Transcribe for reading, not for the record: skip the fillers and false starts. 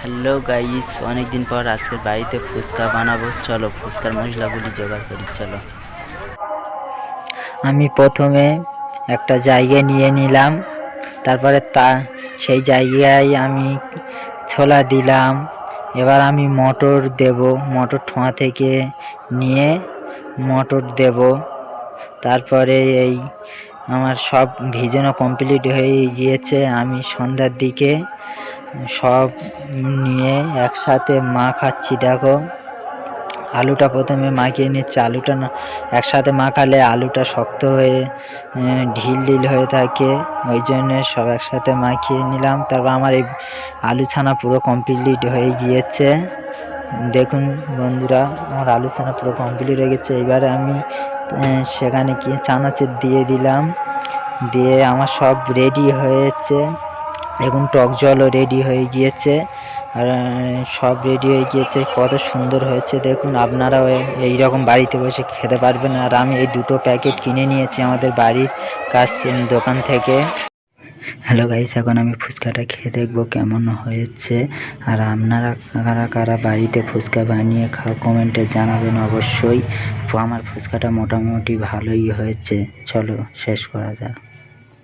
Hello guys, অনেকদিন পর আজকের বাড়িতে ফুচকা বানাবো। চলো ফুচকার মশলাগুলি জোগাড় করি। চলো, আমি প্রথমে একটা জায়গা নিয়ে নিলাম, তারপরে সেই জায়গায় আমি ছোলা দিলাম। এবার আমি মটর দেব, মটর ঠোঁয়া থেকে নিয়ে মটর দেব। তারপরে আমার সব ভিজানো কমপ্লিট হয়ে গিয়েছে। আমি সন্ধ্যার দিকে সব নিয়ে একসাথে মাখাচ্ছি। দেখো, আলুটা প্রথমে মাখিয়ে নিচ্ছি। আলুটা না একসাথে মাখালে আলুটা শক্ত হয়ে ঢিল ঢিল হয়ে থাকে, ওই জন্য সব একসাথে মাখিয়ে নিলাম। তারপর আমার এই আলু ছানা পুরো কমপ্লিট হয়ে গিয়েছে। দেখুন বন্ধুরা, আমার আলু ছানা পুরো কমপ্লিট হয়ে গেছে। এবারে আমি সেখানে কি চানাচুর দিয়ে দিলাম, দিয়ে আমার সব রেডি হয়েছে। এখন টক জলও রেডি হয়ে গিয়েছে, আর সব রেডি হয়ে গিয়েছে। কত সুন্দর হয়েছে দেখুন, আপনারাও এইরকম বাড়িতে বসে খেতে পারবেন। আর আমি এই দুটো প্যাকেট কিনে নিয়েছি আমাদের বাড়ির কাছ দোকান থেকে। হ্যালো গাইস, এখন আমি ফুচকাটা খেয়ে দেখবো কেমন হয়েছে। আর আপনারা কারা কারা বাড়িতে ফুচকা বানিয়ে খাও কমেন্টে জানাবেন অবশ্যই। আমার ফুচকাটা মোটামুটি ভালোই হয়েছে। চলো শেষ করা যাক।